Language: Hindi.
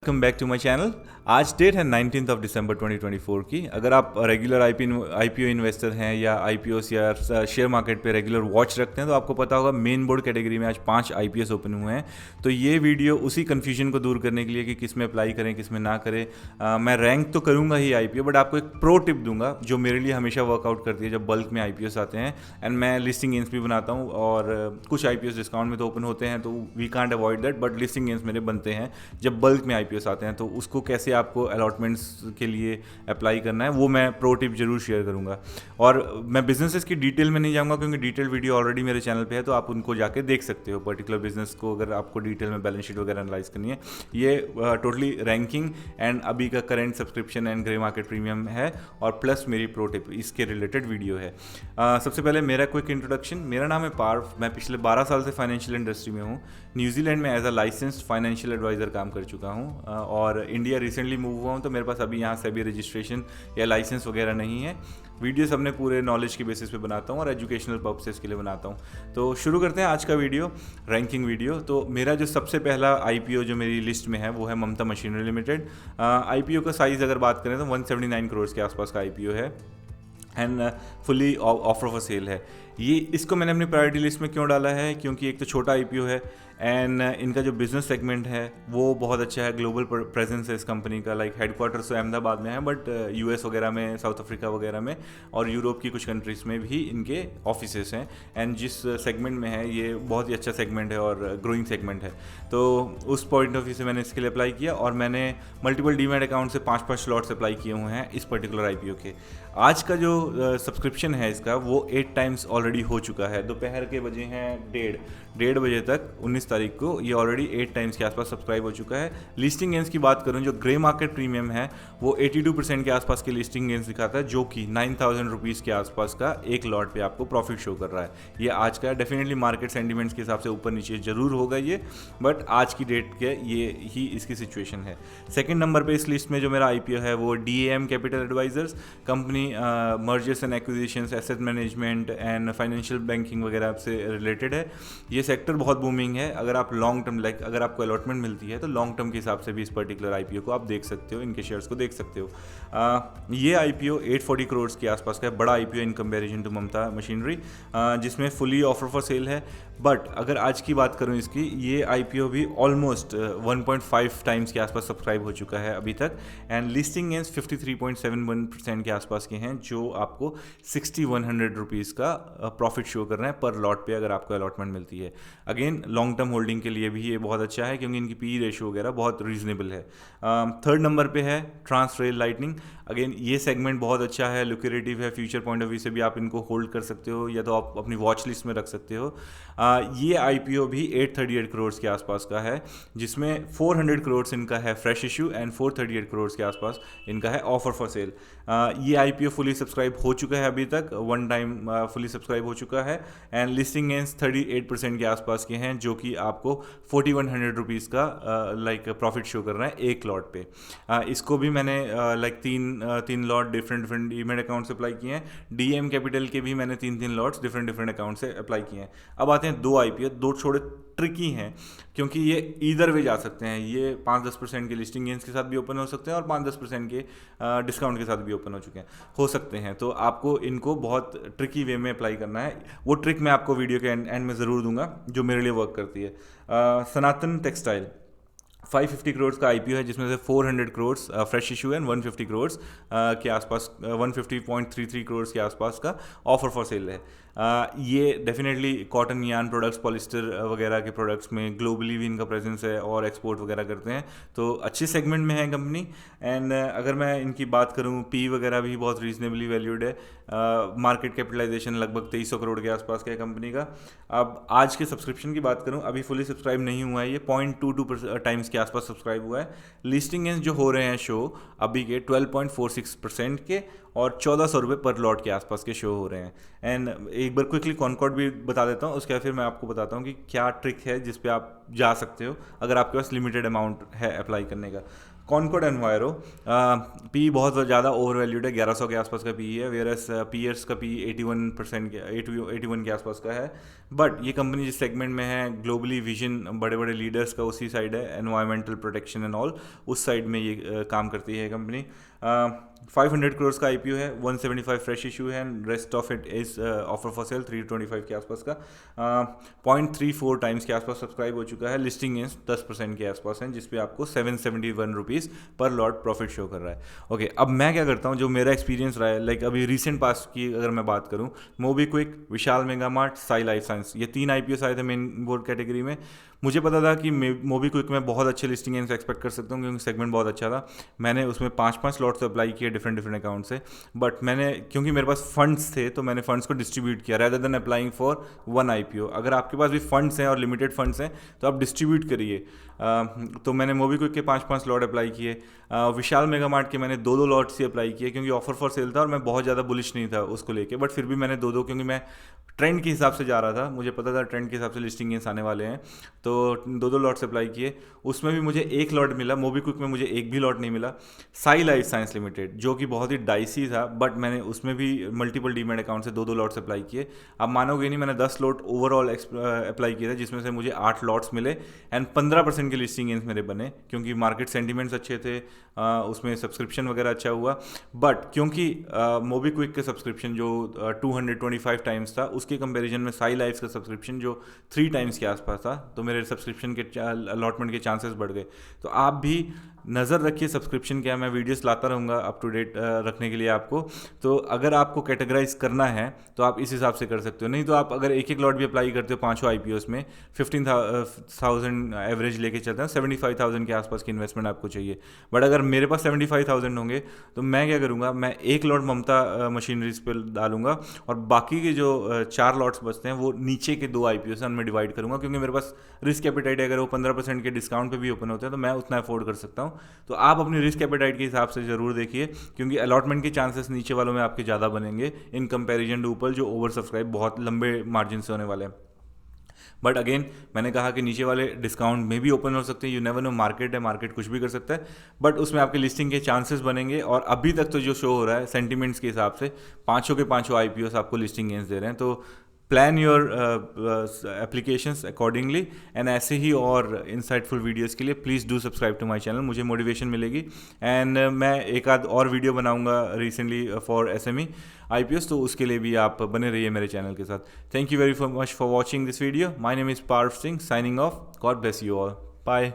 Welcome back to my channel. आज डेट है 19 दिसंबर 2024 की। अगर आप रेगुलर आईपीओ इन्वेस्टर हैं या आईपीओस या शेयर मार्केट पे रेगुलर वॉच रखते हैं तो आपको पता होगा मेन बोर्ड कैटेगरी में आज 5 आईपीओस ओपन हुए हैं। तो ये वीडियो उसी कन्फ्यूजन को दूर करने के लिए कि किस में अप्लाई करें किस में ना करें। मैं रैंक तो करूँगा ही आईपीओ, बट आपको एक प्रो टिप दूंगा जो मेरे लिए हमेशा वर्कआउट करती है जब बल्क में आईपीओस आते हैं। एंड मैं लिस्टिंग गेंस भी बनाता हूँ और कुछ आईपीओस डिस्काउंट में तो ओपन होते हैं तो we can't avoid that, but listing gains मेरे बनते हैं जब बल्क में आईपीओस आते हैं। तो उसको कैसे आपको अलॉटमेंट्स के लिए अप्लाई करना है वो मैं प्रो टिप जरूर शेयर करूंगा। और मैं बिजनेसेस की डिटेल में नहीं जाऊंगा क्योंकि डिटेल वीडियो ऑलरेडी मेरे चैनल पे है, तो आप उनको जाके देख सकते हो। पर्टिकुलर बिजनेस को अगर आपको डिटेल में बैलेंस शीट वगैरह एनालाइज करनी है, ये टोटली रैंकिंग एंड अभी का current subscription and grey market premium है और प्लस मेरी प्रो टिप इसके रिलेटेड वीडियो है। सबसे पहले मेरा क्विक इंट्रोडक्शन। मेरा नाम है पार्व। मैं पिछले 12 साल से फाइनेंशियल इंडस्ट्री में हूँ। न्यूजीलैंड में as a licensed financial adviser काम कर चुका हूँ और इंडिया रिसेंटली मूव हुआ हूँ, तो मेरे पास अभी यहाँ से भी रजिस्ट्रेशन या लाइसेंस वगैरह नहीं है। वीडियोस अपने पूरे नॉलेज के बेसिस पे बनाता हूँ और एजुकेशनल पर्पसेस के लिए बनाता हूँ। तो शुरू करते हैं आज का वीडियो, रैंकिंग वीडियो। तो मेरा जो सबसे पहला आईपीओ जो मेरी लिस्ट में है वो है ममता मशीनरी लिमिटेड। आईपीओ का साइज़ अगर बात करें तो 179 करोड़ के आसपास का आईपीओ है and fully offer for sale है। ये इसको मैंने अपनी प्रायोरिटी लिस्ट में क्यों डाला है, क्योंकि एक तो छोटा आईपीओ है एंड इनका जो बिजनेस सेगमेंट है वो बहुत अच्छा है। ग्लोबल प्रेजेंस है इस कंपनी का, लाइक हेडक्वार्टर्स तो अहमदाबाद में है बट यूएस वगैरह में, साउथ अफ्रीका वगैरह में और यूरोप की कुछ कंट्रीज़ में भी इनके ऑफिसेस हैं। एंड जिस सेगमेंट में है ये बहुत ही अच्छा सेगमेंट है और ग्रोइंग सेगमेंट है। तो उस पॉइंट ऑफ व्यू से मैंने इसके लिए अप्लाई किया और मैंने मल्टीपल डीमैट अकाउंट से 5-5 स्लॉट्स अप्लाई किए हुए हैं इस पर्टिकुलर आईपीओ के। आज का जो सब्सक्रिप्शन है इसका वो 8 टाइम्स ऑलरेडी हो चुका है। दोपहर के बजे हैं डेढ़ बजे तक 19 तारीख को ये ऑलरेडी 8 टाइम्स के आसपास सब्सक्राइब हो चुका है। लिस्टिंग गेंस की बात करूं, जो ग्रे मार्केट प्रीमियम है वो 82% के आसपास की लिस्टिंग गेंस दिखाता है, जो कि 9000 रुपीज़ के आसपास का एक लॉट पे आपको प्रॉफिट शो कर रहा है। ये आज का डेफिनेटली मार्केट सेंटिमेंट्स के हिसाब से ऊपर नीचे जरूर होगा ये, बट आज की डेट के ये ही इसकी सिचुएशन है। सेकेंड नंबर पर इस लिस्ट में जो मेरा आईपीओ है वो DAM capital advisers company, mergers and acquisitions, asset management and financial banking वगैरह से रिलेटेड है। ये सेक्टर बहुत बूमिंग है। अगर आप लॉन्ग टर्म, लाइक अगर आपको अलॉटमेंट मिलती है तो लॉन्ग टर्म के हिसाब से भी इस पर्टिकुलर आईपीओ को आप देख सकते हो, इनके शेयर्स को देख सकते हो। ये आईपीओ 840 करोड़ के आसपास का है, बड़ा IPO in comparison to Mamata machinery, जिसमें फुली ऑफर फॉर सेल है। बट अगर आज की बात करूं इसकी, ये आईपीओ भी ऑलमोस्ट 1.5 टाइम्स के आसपास सब्सक्राइब हो चुका है अभी तक एंड लिस्टिंग गेंस 53.71% के आसपास के हैं, जो आपको 6100 रुपीज़ का प्रॉफिट शो कर रहे हैं पर लॉट पे अगर आपको अलॉटमेंट मिलती है। अगेन लॉन्ग टर्म होल्डिंग के लिए भी ये बहुत अच्छा है क्योंकि इनकी पी रेशियो वगैरह बहुत रीजनेबल है। थर्ड नंबर पे है ट्रांसरेल लाइटनिंग। अगेन ये सेगमेंट बहुत अच्छा है, लुक्रेटिव है, फ्यूचर पॉइंट ऑफ व्यू से भी आप इनको होल्ड कर सकते हो या तो आप अपनी वॉच लिस्ट में रख सकते हो। ये आईपीओ भी 838 करोड़ के आसपास का है, जिसमें 400 करोड़ इनका है फ्रेश इशू एंड 438 करोड़ के आसपास इनका है ऑफर फॉर सेल। ये आईपीओ फुली सब्सक्राइब हो चुका है अभी तक, वन टाइम फुली सब्सक्राइब हो चुका है एंड लिस्टिंग गेंस 38% के आसपास के हैं, जो कि आपको 4100 रुपीज़ का लाइक प्रॉफिट शो कर रहा है एक लॉट पे। इसको भी मैंने लाइक तीन लॉट डिफरेंट डीमैट अकाउंट से अप्लाई किए हैं। DAM कैपिटल के भी मैंने तीन लॉट्स डिफरेंट अकाउंट से अप्लाई किए हैं। अब आते हैं दो आईपीओ, दो थोड़े ट्रिकी हैं क्योंकि ये ईदर वे जा सकते हैं। ये 5-10% के लिस्टिंग गेंस के साथ भी ओपन हो सकते हैं और 5-10% के डिस्काउंट के साथ भी ओपन हो सकते हैं। तो आपको इनको बहुत ट्रिकी वे में अप्लाई करना है। वो ट्रिक मैं आपको वीडियो के एंड में ज़रूर दूंगा जो मेरे लिए वर्क करती है। सनातन टेक्सटाइल 550 करोड़ का आईपीओ है, जिसमें से 400 करोड़ फ्रेश इशू है, 150 करोड़ के आसपास, 150.33 करोड़ के आसपास का ऑफर फॉर सेल है। ये डेफिनेटली कॉटन, यान प्रोडक्ट्स, पॉलिस्टर वगैरह के प्रोडक्ट्स में ग्लोबली भी इनका प्रेजेंस है और एक्सपोर्ट वगैरह करते हैं, तो अच्छे सेगमेंट में है कंपनी। एंड अगर मैं इनकी बात करूँ, पी वगैरह भी बहुत रीजनेबली वैल्यूड है। मार्केट कैपिटलाइजेशन लगभग 2300 करोड़ के आसपास का है कंपनी का। अब आज के सब्सक्रिप्शन की बात करूँ, अभी फुली सब्सक्राइब नहीं हुआ है, ये 0.22 टाइम्स के आसपास सब्सक्राइब हुआ है। लिस्टिंग गेंस जो हो रहे हैं शो अभी के 12.46% के और 1400 रुपये पर लॉट के आसपास के शो हो रहे हैं। एंड एक बार क्विकली कॉनकॉर्ड भी बता देता हूँ, उसके बाद फिर मैं आपको बताता हूँ कि क्या ट्रिक है जिस पे आप जा सकते हो अगर आपके पास लिमिटेड अमाउंट है अप्लाई करने का। कॉनकॉर्ड एनवायरो पी बहुत ज़्यादा ओवर वैल्यूड है, 1100 के आसपास का पी है, वेयरस पीयर्स का पी 81% के 81 के आसपास का है। बट ये कंपनी जिस सेगमेंट में है, ग्लोबली विजन बड़े बड़े लीडर्स का उसी साइड है, एनवायरमेंटल प्रोटेक्शन एंड ऑल, उस साइड में ये काम करती है कंपनी। 500 करोड़ का आईपीओ है, 175 फ्रेश इशू है, rest of it is offer for cell, 325 के आसपास का, 0.34 टाइम्स के आसपास सब्सक्राइब हो चुका है, लिस्टिंग इज 10% के आसपास है, जिसपे आपको 771 रुपीज़ पर लॉट प्रॉफिट शो कर रहा है। ओके, अब मैं क्या करता हूँ, जो मेरा एक्सपीरियंस रहा है, लाइक अभी रिसेंट पास की अगर मैं बात करूँ, MobiKwik, Vishal mega mart, Sai life science, ये 3 आईपीओ आए थे मेन बोर्ड कैटेगरी में। मुझे पता था कि मोबीक्विक में बहुत अच्छे लिस्टिंग गेन्स एक्सपेक्ट कर सकता हूँ, क्योंकि सेगमेंट बहुत अच्छा था। मैंने उसमें 5-5 लॉट्स अप्लाई किए डिफरेंट अकाउंट से, बट मैंने, क्योंकि मेरे पास फंड्स थे, तो मैंने फंड्स को डिस्ट्रीब्यूट किया rather than applying for one IPO. अगर आपके पास भी फंड्स हैं और लिमिटेड फंड्स हैं तो आप डिस्ट्रीब्यूट करिए। तो मैंने मोबीक्विक के 5-5 लॉट अप्लाई किए, विशाल मेगा मार्ट के मैंने 2-2 लॉट्स ही अप्लाई किए, क्योंकि ऑफर फॉर सेल था और मैं बहुत ज़्यादा बुलिश नहीं था उसको लेके, बट फिर भी मैंने 2-2, क्योंकि मैं ट्रेंड के हिसाब से जा रहा था, मुझे पता था ट्रेंड के हिसाब से लिस्टिंग गेन्स आने वाले हैं, तो 2-2 लॉट्स अप्लाई किए। उसमें भी मुझे 1 लॉट मिला, मोबीक्विक में मुझे 1 भी लॉट नहीं मिला। साई लाइफ साइंस लिमिटेड, जो कि बहुत ही डाइसी था, बट मैंने उसमें भी मल्टीपल डीमैट अकाउंट से 2-2 लॉट्स अप्लाई किए। आप मानोगे नहीं, मैंने 10 लॉट ओवरऑल अप्लाई किए थे, जिसमें से मुझे 8 लॉट्स मिले एंड 15% के लिस्टिंग गेन्स मेरे बने, क्योंकि मार्केट सेंटीमेंट्स अच्छे थे, उसमें सब्सक्रिप्शन वगैरह अच्छा हुआ। बट क्योंकि मोबीक्विक का सब्सक्रिप्शन जो 225 टाइम्स था, उसके कंपैरिजन में साई लाइफ का सब्सक्रिप्शन जो 3 टाइम्स के आसपास था, तो मेरे सब्सक्रिप्शन के अलॉटमेंट के चांसेस बढ़ गए। तो आप भी नज़र रखिए सब्सक्रिप्शन क्या, मैं वीडियोस लाता रहूँगा अप टू डेट रखने के लिए आपको। तो अगर आपको कैटेगराइज करना है तो आप इस हिसाब से कर सकते हो, नहीं तो आप अगर एक लॉट भी अप्लाई करते हो 5 आईपीओस में, 15,000 एवरेज लेके चलते हैं, 75,000 के आसपास की इन्वेस्टमेंट आपको चाहिए। बट अगर मेरे पास 75,000 होंगे तो मैं क्या करूँगा, मैं 1 लॉट ममता मशीनरीज पर डालूंगा और बाकी के जो 4 लॉट्स बचते हैं वो नीचे के 2 आईपीओ से उनमें डिवाइड करूँगा, क्योंकि मेरे पास रिस्क एपेटाइट है, अगर वो 15% के डिस्काउंट पे भी ओपन होते हैं तो मैं उतना अफोर्ड कर सकता हूँ। तो आप अपनी रिस्क एपेटाइट के हिसाब से ज़रूर देखिए, क्योंकि अलॉटमेंट के चांसेस नीचे वालों में आपके ज़्यादा बनेंगे इन कंपैरिजन टू ऊपर, जो ओवर सब्सक्राइब बहुत लंबे मार्जिन से होने वाले हैं। बट अगेन मैंने कहा कि नीचे वाले डिस्काउंट में भी ओपन हो सकते हैं, यू नेवर नो, मार्केट है, मार्केट कुछ भी कर सकता है, बट उसमें आपके लिस्टिंग के चांसेस बनेंगे। और अभी तक तो जो शो हो रहा है सेंटिमेंट्स के हिसाब से, 5 के 5 आईपीओस आपको लिस्टिंग गेंस दे रहे हैं। तो plan your applications accordingly, and ऐसे ही और इंसाइटफुल वीडियोस के लिए please do subscribe to my channel, मुझे मोटिवेशन मिलेगी। एंड मैं एक आध और वीडियो बनाऊंगा रिसेंटली फॉर एसएमई आईपीओस, तो उसके लिए भी आप बने रहिए मेरे चैनल के साथ। Thank you very much for watching this video. My name is Parth Singh, signing off. God bless you all, bye.